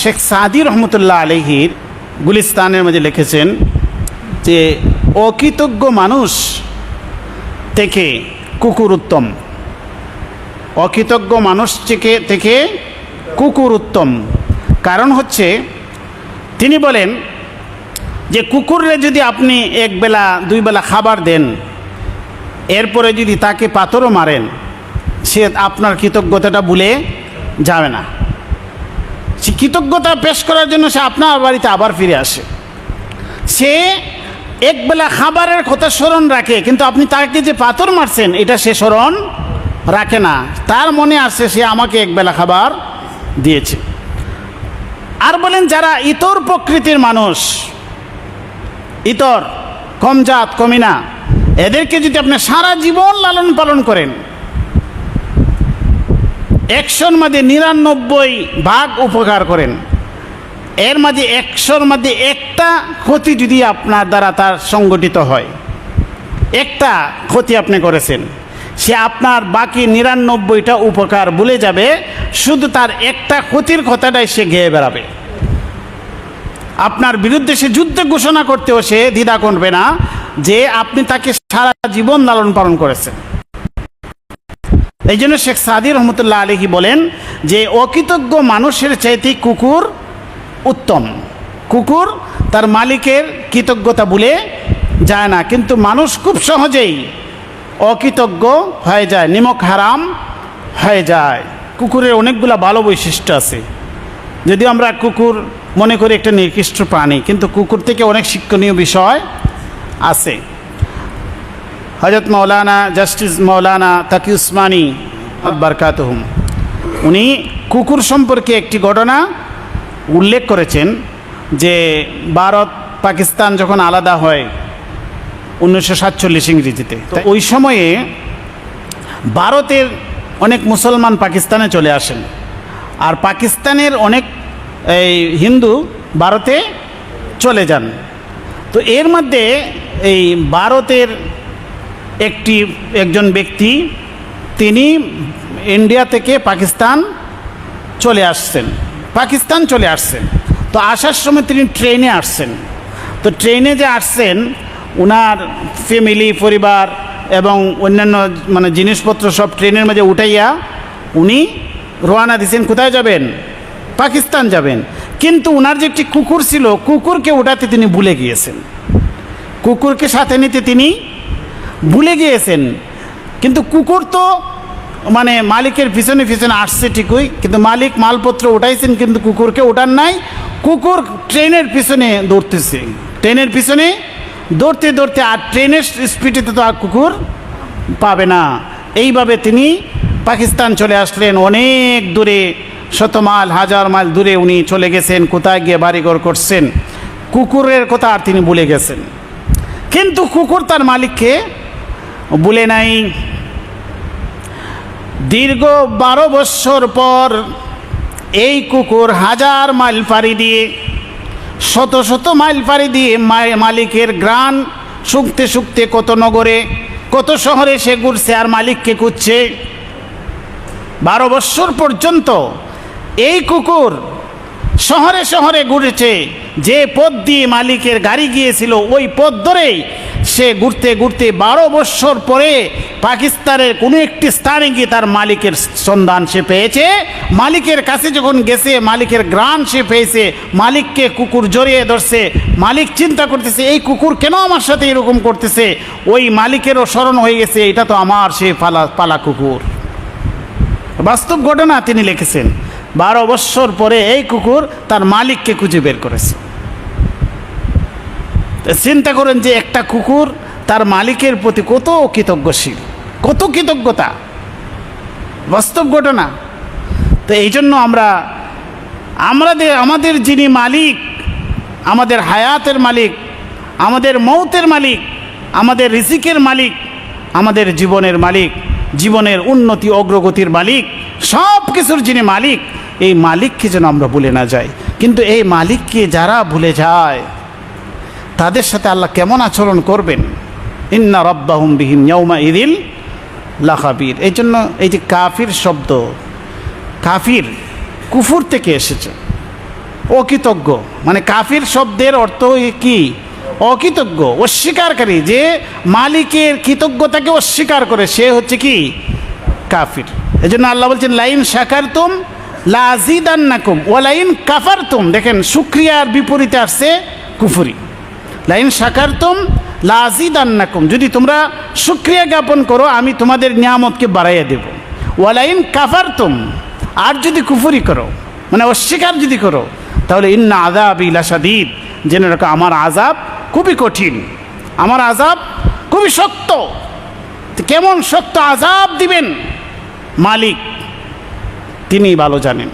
শেখ সাদি রহমতুল্লাহ আলাইহির গুলিস্তানের মধ্যে লিখেছেন যে অকৃতজ্ঞ মানুষ থেকে কুকুর উত্তম, অকৃতজ্ঞ মানুষ থেকে কুকুর উত্তম। কারণ হচ্ছে তিনি বলেন যে কুকুরে যদি আপনি এক বেলা দুই বেলা খাবার দেন, এরপরে যদি তাকে পাথরও মারেন, সে আপনার কৃতজ্ঞতাটা ভুলে যাবে না। সে কৃতজ্ঞতা পেশ করার জন্য সে আপনার বাড়িতে আবার ফিরে আসে। সে একবেলা খাবারের কথা স্মরণ রাখে, কিন্তু আপনি তাকে যে পাথর মারছেন এটা সে স্মরণ রাখে না। তার মনে আসে সে আমাকে একবেলা খাবার দিয়েছে। আর বলেন যারা ইতর প্রকৃতির মানুষ, ইতর কমজাত কমিনা, এদেরকে যদি আপনি সারা জীবন লালন পালন করেন, 100-র মধ্যে 99 ভাগ উপকার করেন, এর মাঝে 100-র মধ্যে একটা ক্ষতি যদি আপনার দ্বারা তার সংগঠিত হয়, একটা ক্ষতি আপনি করেছেন, সে আপনার বাকি 99টা উপকার ভুলে যাবে, শুধু তার একটা ক্ষতির কথাটাই সে গেয়ে বেড়াবে। আপনার বিরুদ্ধে সে যুদ্ধ ঘোষণা করতেও সে দ্বিধা করবে না, যে আপনি তাকে সারা জীবন লালন পালন করেছেন। এই জন্য শেখ সাদি রহমতুল্লাহ আলাইহি বলেন যে অকৃতজ্ঞ মানুষের চাইতে কুকুর উত্তম। কুকুর তার মালিকের কৃতজ্ঞতা ভুলে যায় না, কিন্তু মানুষ খুব সহজেই অকৃতজ্ঞ হয়ে যায়, নিমক হারাম হয়ে যায়। কুকুরের অনেকগুলো ভালো বৈশিষ্ট্য আছে, যদিও আমরা কুকুর মনে করি একটা নিকৃষ্ট প্রাণী, কিন্তু কুকুর থেকে অনেক শিক্ষণীয় বিষয় আছে। হযরত মাওলানা জাস্টিস মাওলানা তাকি উসমানী বারকাতুহুম উনি কুকুর সম্পর্কে একটি ঘটনা উল্লেখ করেছেন যে ভারত পাকিস্তান যখন আলাদা হয় 1947 ইংরেজিতে, তো ওই সময়ে ভারতের অনেক মুসলমান পাকিস্তানে চলে আসেন, আর পাকিস্তানের অনেক হিন্দু ভারতে চলে যান। তো এর মধ্যে এই ভারতের একজন ব্যক্তি, তিনি ইন্ডিয়া থেকে পাকিস্তান চলে আসছেন। তো আসার সময় তিনি ট্রেনে আসছেন। তো ট্রেনে যে আসছেন, ওনার ফ্যামিলি, পরিবার এবং অন্যান্য জিনিসপত্র সব ট্রেনের মাঝে উঠাইয়া উনি রওনা দিয়েছেন। কোথায় যাবেন? পাকিস্তান যাবেন। কিন্তু ওনার যে একটি কুকুর ছিল, কুকুরকে উঠাতে তিনি ভুলে গিয়েছেন, কুকুরকে সাথে নিতে তিনি ভুলে গিয়েছেন। কিন্তু কুকুর তো মালিকের পিছনে পিছনে আসছে ঠিকই, কিন্তু মালিক মালপত্র উঠাইছেন কিন্তু কুকুরকে ওঠান নাই। কুকুর ট্রেনের পিছনে দৌড়তেছে, ট্রেনের পিছনে দৌড়তে দৌড়তে, আর ট্রেনের স্পিডে তো আর কুকুর পাবে না। এইভাবে তিনি পাকিস্তান চলে আসলেন। অনেক দূরে, 100 মাইল 1000 মাইল দূরে উনি চলে গেছেন। কোথায় গিয়ে বাড়িঘর করছেন, কুকুরের কথা আর তিনি ভুলে গেছেন। কিন্তু কুকুর তার মালিককে ভুলে নাই। দীর্ঘ 12 বছর পর এই কুকুর 1000 মাইল পাড়ি দিয়ে, শত মাইল পাড়ি দিয়ে মালিকের গ্রাণ শুকতে শুকতে কত নগরে কত শহরে সে ঘুরছে আর মালিককে খুঁজছে। 12 বছর পর্যন্ত এই কুকুর শহরে শহরে ঘুরেছে। যে পথ দিয়ে মালিকের গাড়ি গিয়েছিল ওই পথ ধরেই সে ঘুরতে ঘুরতে 12 বছর পরে পাকিস্তানের কোনো একটি স্থানে গিয়ে তার মালিকের সন্ধান সে পেয়েছে। মালিকের কাছে যখন গেছে, মালিকের গ্রাণ সে পেয়েছে, মালিককে কুকুর জড়িয়ে ধরছে। মালিক চিন্তা করতেছে এই কুকুর কেন আমার সাথে এরকম করতেছে। ওই মালিকেরও স্মরণ হয়ে গেছে, এটা তো আমার সে পালা কুকুর। বাস্তব ঘটনা তিনি লিখেছেন। 12 বছর পরে এই কুকুর তার মালিককে খুঁজে বের করেছে। চিন্তা করেন যে একটা কুকুর তার মালিকের প্রতি কত কৃতজ্ঞশীল, কত কৃতজ্ঞতা, বাস্তব ঘটনা। তো এই জন্য আমাদের যিনি মালিক, আমাদের হায়াতের মালিক, আমাদের মৌতের মালিক, আমাদের রিজিকের মালিক, আমাদের জীবনের মালিক, জীবনের উন্নতি অগ্রগতির মালিক, সব কিছুর যিনি মালিক, এই মালিককে যেন আমরা ভুলে না যাই। কিন্তু এই মালিককে যারা ভুলে যায় তাদের সাথে আল্লাহ কেমন আচরণ করবেন? ইন্না রাব্বাহুম বিহিম ইয়াউমা ইযিল লাখাবির। এই জন্য এই যে কাফির শব্দ, কাফির কুফর থেকে এসেছে। অকৃতজ্ঞ, মানে কাফির শব্দের অর্থ কি? অকৃতজ্ঞ, অস্বীকারী, যে মালিকের কৃতজ্ঞতাকে অস্বীকার করে সে হচ্ছে কি? কাফির। এই জন্য আল্লাহ বলছেন লাইন শাকারতুম লাযিদান্নাকুম ওয়া লাইন কাফারতুম। দেখেন শুকরিয়ার বিপরীতে আসছে কুফরি। লাইন শাকারতুম লাযিদান্নাকুম, যদি তোমরা শুকরিয়া জ্ঞাপন করো আমি তোমাদের নিয়ামতকে বাড়াইয়া দেব। ওয়া লাইন কাফারতুম, আর যদি কুফরি করো মানে অস্বীকার যদি করো তাহলে ইন্না আযাবি লাশাদীদ, জেনে রাখো আমার আযাব খুবই কঠিন, আমার আযাব খুবই শক্ত। কেমন শক্ত আযাব দিবেন মালিক তিনি ভালো জানেন।